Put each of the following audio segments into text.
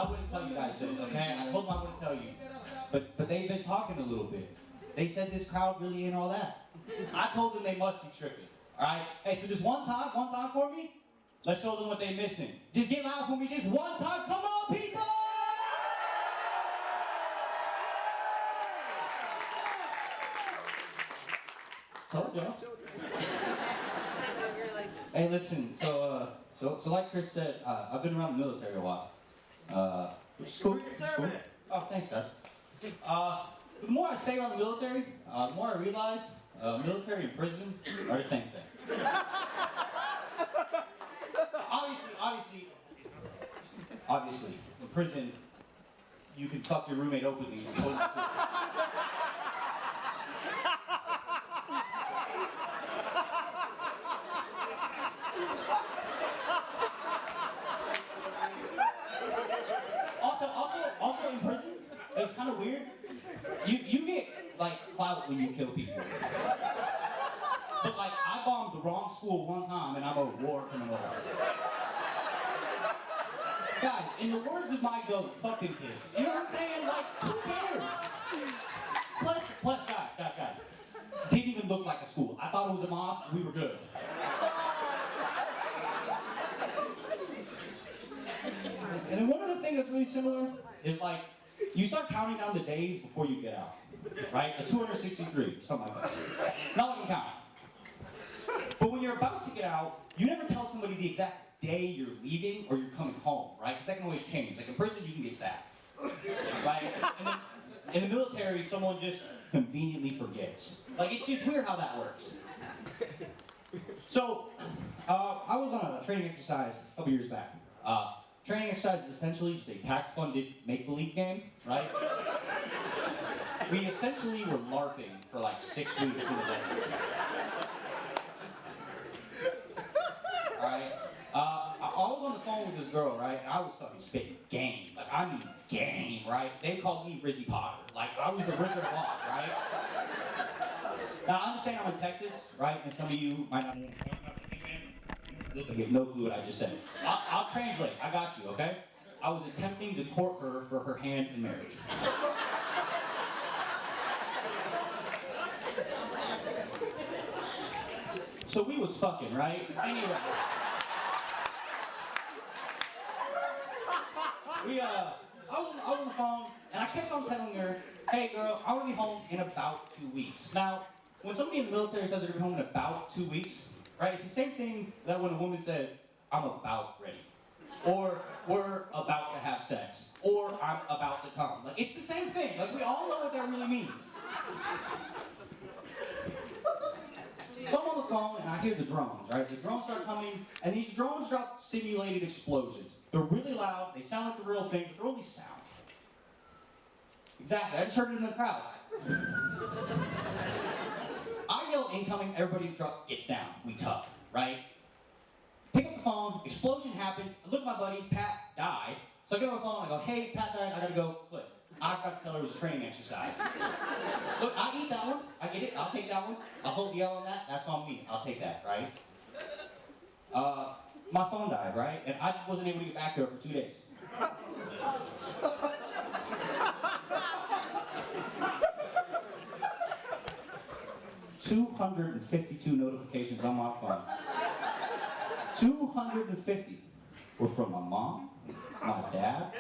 I wouldn't tell you guys this, okay? I told them I wouldn't tell you. But they've been talking a little bit. They said this crowd really ain't all that. I told them they must be tripping. Alright? Hey, so just one time for me? Let's show them what they're missing. Just get loud for me just one time. Come on, people! Told y'all. Hey, listen, so like Chris said, I've been around the military a while. Which is cool. Oh, thanks, guys. The more I stay around the military, the more I realize military and prison are the same thing. Obviously, in prison, you can fuck your roommate openly and totally cool. Also in prison, it's kind of weird. You get like clout when you kill people. But like I bombed the wrong school one time and I'm a war criminal. Guys, in the words of my goat, fuck them kids. You know what I'm saying? Like, who cares? Plus, guys. Didn't even look like a school. I thought it was a mosque. We were good. And then one other thing that's really similar is like, you start counting down the days before you get out, right? A 263, something like that. Not like you count. But when you're about to get out, you never tell somebody the exact day you're leaving or you're coming home, right? Because that can always change. Like in prison, you can get sacked. Right? In the military, someone just conveniently forgets. Like it's just weird how that works. So, I was on a training exercise a couple years back. Training exercise is essentially just a tax-funded make-believe game, right? We essentially were LARPing for like 6 weeks in the desert. Alright? I was on the phone with this girl, right? And I was fucking spitting game. Like, I mean game, right? They called me Rizzy Potter. Like, I was the Wizard of Oz, right? Now, I understand I'm in Texas, right? And some of you might not know. I have no clue what I just said. I'll translate. I got you, okay? I was attempting to court her for her hand in marriage. So we was fucking, right? Anyway. I was on the phone, and I kept on telling her, hey girl, I'm gonna be home in about 2 weeks. Now, when somebody in the military says they're gonna be home in about 2 weeks, right? It's the same thing that when a woman says, I'm about ready. Or, we're about to have sex. Or, I'm about to come. Like, it's the same thing. Like, we all know what that really means. So I'm on the phone and I hear the drones, right? The drones start coming, and these drones drop simulated explosions. They're really loud, they sound like the real thing, but they're only sound. Exactly, I just heard it in the crowd. I yell incoming, everybody gets down. We tuck, right? Pick up the phone, explosion happens, I look at my buddy, Pat died. So I get on the phone, I go, hey, Pat died, I gotta go clip. I forgot to tell her it was a training exercise. Look, I'll eat that one, I get it, I'll take that one. I'll hold the L on that, that's on me, I'll take that, right? My phone died, right? And I wasn't able to get back to her for 2 days. 252 notifications on my phone. 250 were from my mom, my dad,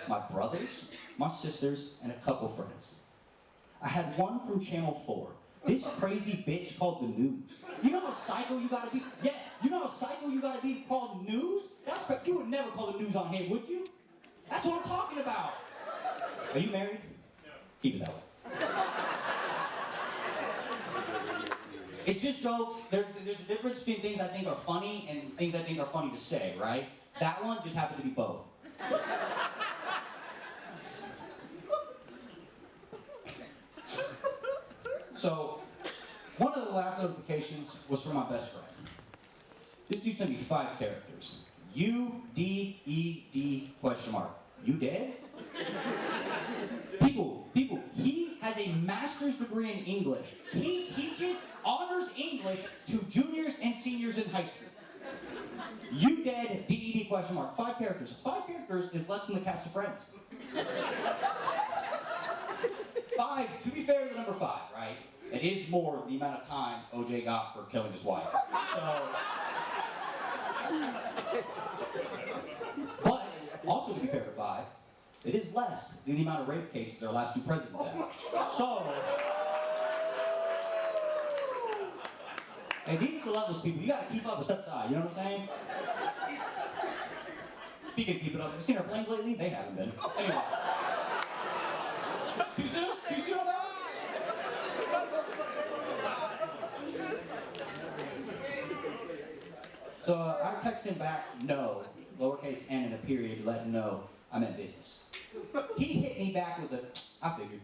my brothers, my sisters, and a couple friends. I had one from Channel 4. This crazy bitch called the news. You know how psycho you gotta be? Yes, you know how psycho you gotta be called the news? That's correct. You would never call the news on him, would you? That's what I'm talking about. Are you married? No. Keep it that way. It's just jokes. There's a difference between things I think are funny and things I think are funny to say, right? That one just happened to be both. So, one of the last notifications was from my best friend. This dude sent me 5 characters. U-D-E-D question mark. You dead? People, he has a master's degree in English. He teaches honors English to juniors and seniors in high school. You dead, D-E-D. DDD question mark. 5 characters. 5 characters is less than the cast of Friends. 5, to be fair to the number 5, right? It is more the amount of time OJ got for killing his wife. So, but also to be fair to 5, it is less than the amount of rape cases our last 2 presidents had. So, hey, these are the levels, people. You gotta keep up with step side, you know what I'm saying? Speaking of keeping up, have you seen our planes lately? They haven't been. Anyway. Too soon? Too soon on that? So I text him back, no, lowercase n and a period, to let him know I'm in business. He hit me back with a, I figured.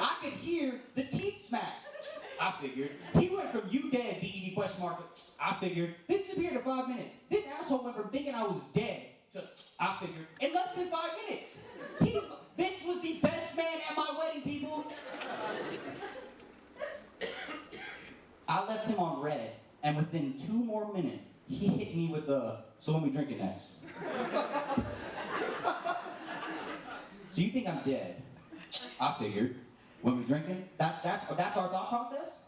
I could hear the teeth smack. I figured. He went from you dead, DDD question mark, I figured. This disappeared in 5 minutes. This asshole went from thinking I was dead to, I figured, in less than 5 minutes. This was the best man at my wedding, people. I left him on red, and within 2 more minutes, he hit me with a, so when we drinking next? So you think I'm dead? I figured. When we drinking? That's our thought process?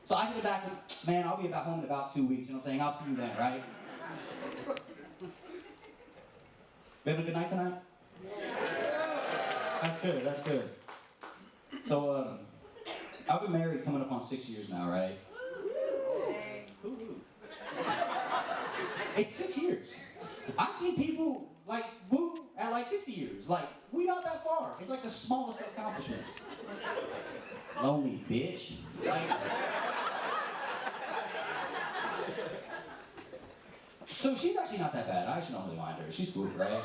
So I hit it back with, man, I'll be about home in about 2 weeks, you know what I'm saying? I'll see you then, right? We having a good night tonight? That's good, that's good. So, I've been married coming up on 6 years now, right? Woo-woo. It's 6 years. I've seen people, like, woo at like 60 years. Like, we not that far. It's like the smallest of accomplishments. Lonely bitch. Like, so she's actually not that bad. I actually don't really mind her. She's cool, right?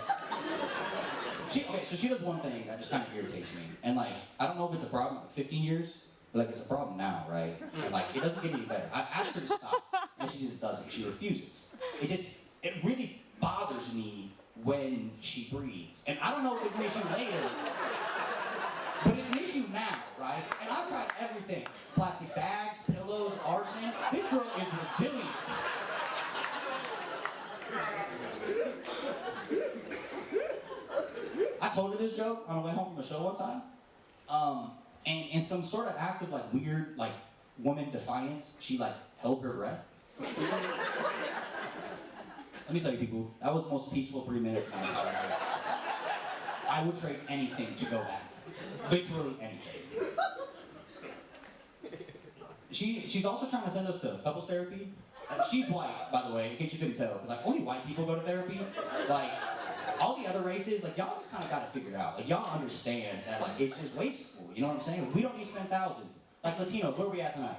Okay, so she does one thing that just kind of irritates me. And like, I don't know if it's a problem at 15 years, but like it's a problem now, right? And like, it doesn't get any better. I asked her to stop, and she just doesn't. She refuses. It really bothers me when she breathes. And I don't know if it's an issue later, but it's an issue now, right? And I've tried everything. Plastic bags, pillows, arson. This girl is resilient. I told her this joke on the way home from a show one time. And in some sort of act of like weird, like woman defiance, she like held her breath. Let me tell you people, that was the most peaceful 3 minutes of my entire life. I would trade anything to go back. Literally anything. She's also trying to send us to couples therapy. She's white, by the way, in case you couldn't tell. Because like only white people go to therapy. Like all the other races, like y'all just kind of got it figured out. Like y'all understand that like it's just wasteful. You know what I'm saying? Like, we don't need to spend thousands. Like Latinos, where are we at tonight?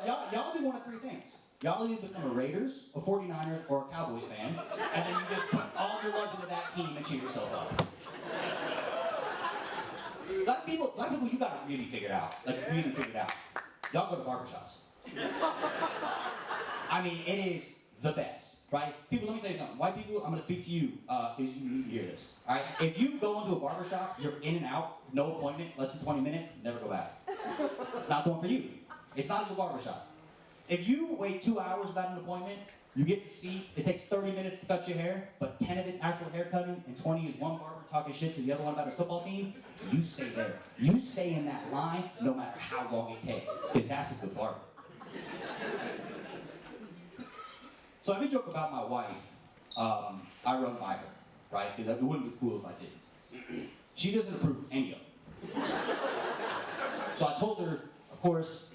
Y'all do one of 3 things. Y'all either become a Raiders, a 49ers, or a Cowboys fan, and then you just put all your love into that team and cheer yourself up. Black people, you got it really figured out. Like, really figured out. Y'all go to barbershops. I mean, it is the best, right? People, let me tell you something. White people, I'm gonna speak to you, because you need to hear this, all right? If you go into a barbershop, you're in and out, no appointment, less than 20 minutes, never go back. It's not the one for you. It's not a good barbershop. If you wait 2 hours without an appointment, you get the seat, it takes 30 minutes to cut your hair, but 10 of it's actual hair cutting, and 20 is one barber talking shit to the other one about his football team, you stay there. You stay in that line no matter how long it takes, because that's a good barber. So I have a joke about my wife. I run by her, right? Because it wouldn't be cool if I didn't. She doesn't approve of any of them. So I told her, of course,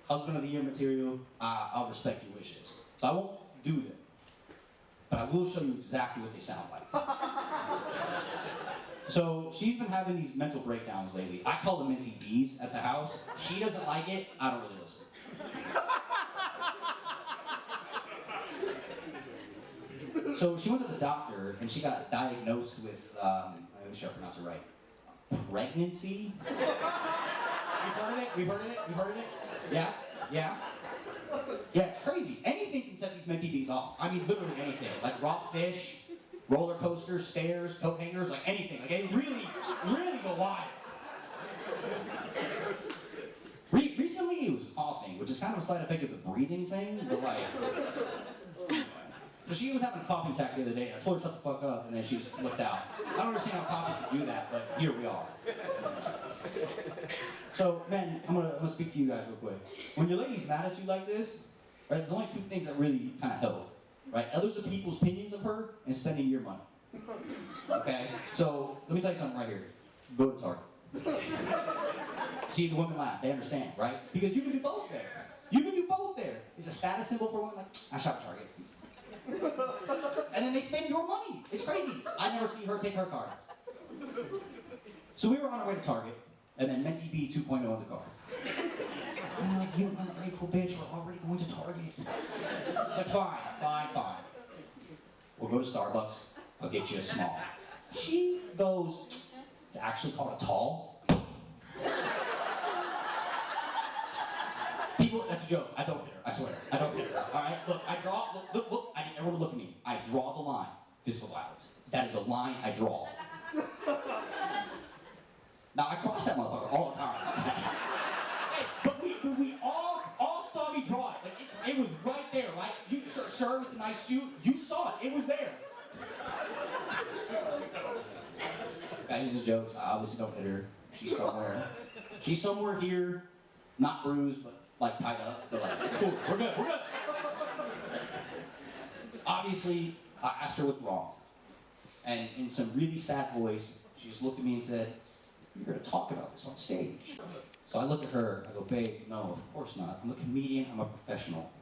husband of the year material, I'll respect your wishes. So I won't do them. But I will show you exactly what they sound like. So she's been having these mental breakdowns lately. I call them minty bees at the house. She doesn't like it, I don't really listen. So she went to the doctor and she got diagnosed with, I'm sure I pronounce it right, pregnancy? We've heard of it? We've heard of it? We've heard of it? Yeah? Yeah? Yeah, it's crazy. Anything can set these minty bees off. I mean, literally anything. Like raw fish, roller coasters, stairs, coat hangers, like anything. Like they really, really go wild. Recently, me, it was coughing, which is kind of a side effect of the breathing thing, but like... So she was having a coughing attack the other day, and I told her to shut the fuck up, and then she just flipped out. I don't understand how coffee can do that, but here we are. So, men, I'm gonna speak to you guys real quick. When your lady's mad at you like this, right, there's only two things that really kind of help, right? Others are people's opinions of her, and spending your money. Okay? So, let me tell you something right here. Go to Target. See, the women laugh. They understand, right? Because you can do both there. You can do both there. It's a status symbol for women, like, I shop at Target. And then they spend your money. It's crazy. I never see her take her card. So we were on our way to Target, and then Menti B 2.0 in the car. I'm like, you ungrateful bitch, we're already going to Target. It's like, fine. We'll go to Starbucks, I'll get you a small. She goes, it's actually called a tall. People, that's a joke. I don't get her. I swear. I don't get her. All right. Look. Look. I need everyone to look at me. I draw the line. Physical violence. That is a line I draw. Now I cross that motherfucker all the time. Hey, but we all saw me draw it. Like it was right there, right? You, sir, with the nice suit. You saw it. It was there. Guys, this is jokes. I obviously don't hit her. She's somewhere here, not bruised, but like tied up. But like, it's cool. We're good. Obviously, I asked her what's wrong. And in some really sad voice, she just looked at me and said, you're going to talk about this on stage. So I look at her, I go, babe, no, of course not. I'm a comedian, I'm a professional.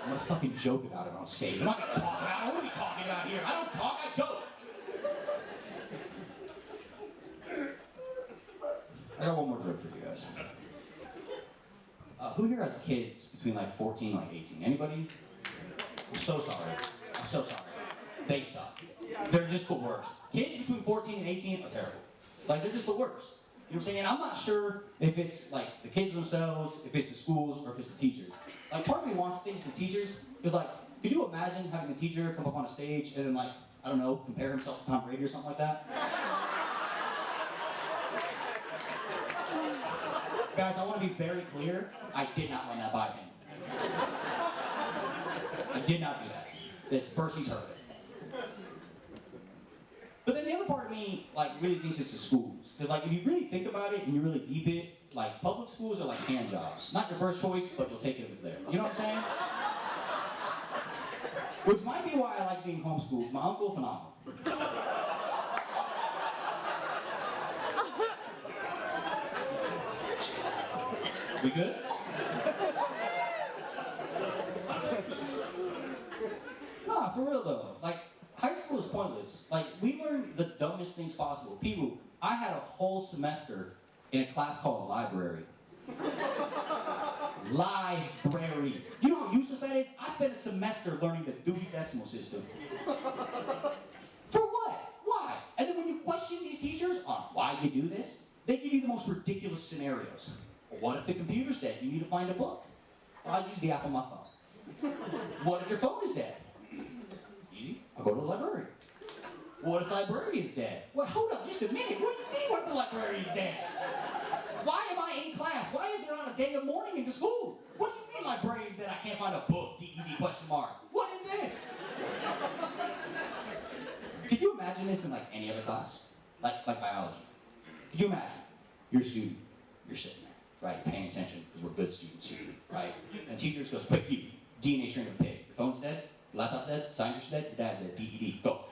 I'm going to fucking joke about it on stage. I'm not going to talk about it. What are we talking about here? I don't talk, I joke. I got one more joke for you guys. Who here has kids between like 14 and like 18? Anybody? I'm so sorry. They suck. They're just the worst. Kids between 14 and 18 are terrible. Like, they're just the worst. You know what I'm saying? And I'm not sure if it's like the kids themselves, if it's the schools, or if it's the teachers. Like, part of me wants to think it's the teachers, because like, could you imagine having a teacher come up on a stage and then like, I don't know, compare himself to Tom Brady or something like that? Guys, I want to be very clear. I did not run that by him. I did not do that. This first he's heard it. But then the other part of me, like, really thinks it's the schools. Because, like, if you really think about it and you really deep it, like, public schools are like hand jobs. Not your first choice, but you'll take it if it's there. You know what I'm saying? Which might be why I like being homeschooled. My uncle, phenomenal. We good? Nah, for real though. Like, high school is pointless. Like, we learned the dumbest things possible. People, I had a whole semester in a class called library. Library. You know how useless that is? I spent a semester learning the Dewey Decimal System. For what? Why? And then when you question these teachers on why you do this, they give you the most ridiculous scenarios. What if the computer's dead? You need to find a book. Well, I use the app on my phone. What if your phone is dead? Easy. I'll go to the librarian. What if the librarian's dead? Well, hold up just a minute. What do you mean what if the librarian's dead? Why am I in class? Why is there not a day of mourning into school? What do you mean librarian's dead? I can't find a book, DED question mark. What is this? Could you imagine this in like any other class? Like biology. Could you imagine? You're a student. You're sitting there. Right, paying attention, because we're good students here, right? And teacher goes, quick, you, DNA string of a pig. Your phone's dead, your laptop's dead, scientists dead, your dad's dead, DED, go.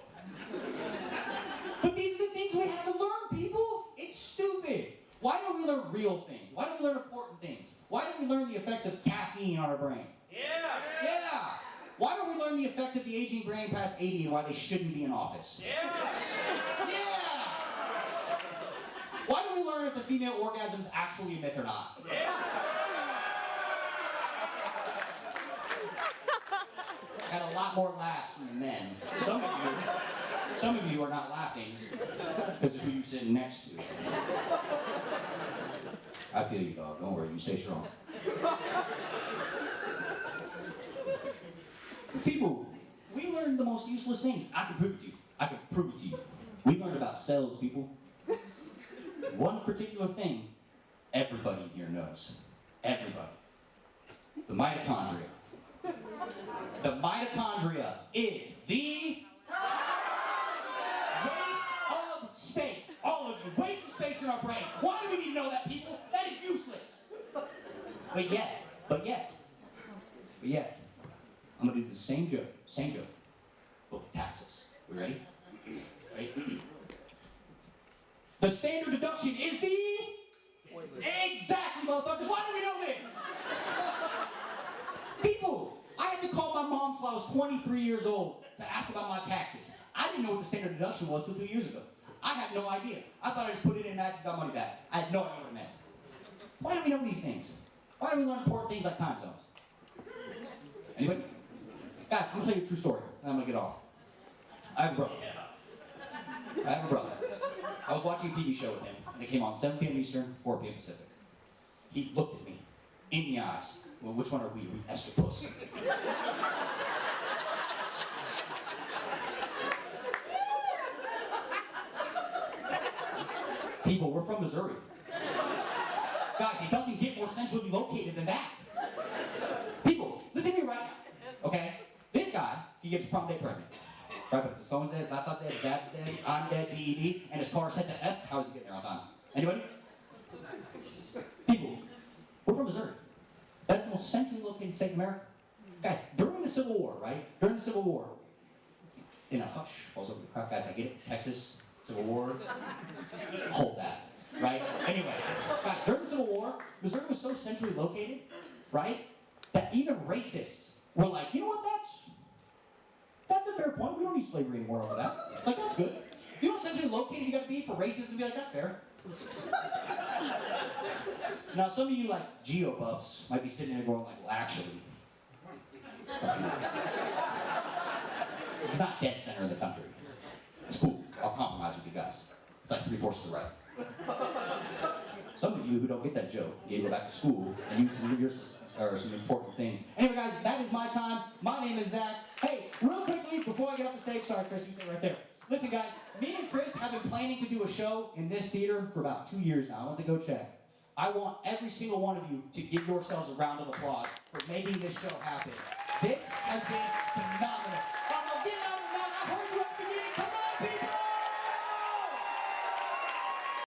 But these are the things we have to learn, people. It's stupid. Why don't we learn real things? Why don't we learn important things? Why don't we learn the effects of caffeine on our brain? Yeah! Why don't we learn the effects of the aging brain past 80 and why they shouldn't be in office? Yeah! Why do we learn if the female orgasm is actually a myth or not? Got a lot more laughs from the men. Some of you are not laughing because of who you're sitting next to. I feel you, dog. Don't worry, you stay strong. People, we learned the most useless things. I can prove it to you. We learned about cells, people. One particular thing, everybody in here knows. Everybody. The mitochondria. The mitochondria is the waste of space. All of you. Waste of space in our brains. Why do we need to know that, people? That is useless. But yet, I'm gonna do the same joke, but with taxes. We ready? Ready? The standard deduction is the... Exactly, motherfuckers. Why do we know this? People, I had to call my mom till I was 23 years old to ask about my taxes. I didn't know what the standard deduction was until 2 years ago. I had no idea. I thought I just put it in and actually got money back. I had no idea what it meant. Why do we know these things? Why do we learn important things like time zones? Anybody? Guys, I'm gonna tell you a true story, and I'm gonna get off. I have a brother. I was watching a TV show with him, and it came on 7 p.m. Eastern, 4 p.m. Pacific. He looked at me in the eyes. Well, which one are we? We Esther Puss. People, we're from Missouri. Guys, it doesn't get more centrally located than that. People, listen to me right now, okay? This guy, he gets prom day pregnant. Right, but his phone's dead, his laptop's dead, his dad's dead, I'm dead, DED, and his car's set to S. How is he getting there on time? Anybody? People, we're from Missouri. That's the most centrally located state in America. Guys, during the Civil War, right? During the Civil War, in a hush, falls over the crowd. Guys, I get it, Texas, Civil War. Hold that, right? Anyway, guys, during the Civil War, Missouri was so centrally located, right, that even racists were like, you know what, that's a fair point. We don't need slavery anymore over that. Like, that's good. You know how centrally located you gotta be for racists to be like, that's fair. Now, some of you, like, geo-buffs might be sitting there going like, well, actually, it's not dead center of the country. It's cool. I'll compromise with you guys. It's like 3/4 to the right. Some of you who don't get that joke, you go back to school and use some important things. Anyway, guys, that is my time. My name is Zach. Hey, real quickly, before I get off the stage, sorry, Chris, you stay right there. Listen, guys, me and Chris have been planning to do a show in this theater for about 2 years now. I want to go check. I want every single one of you to give yourselves a round of applause for making this show happen. This has been phenomenal.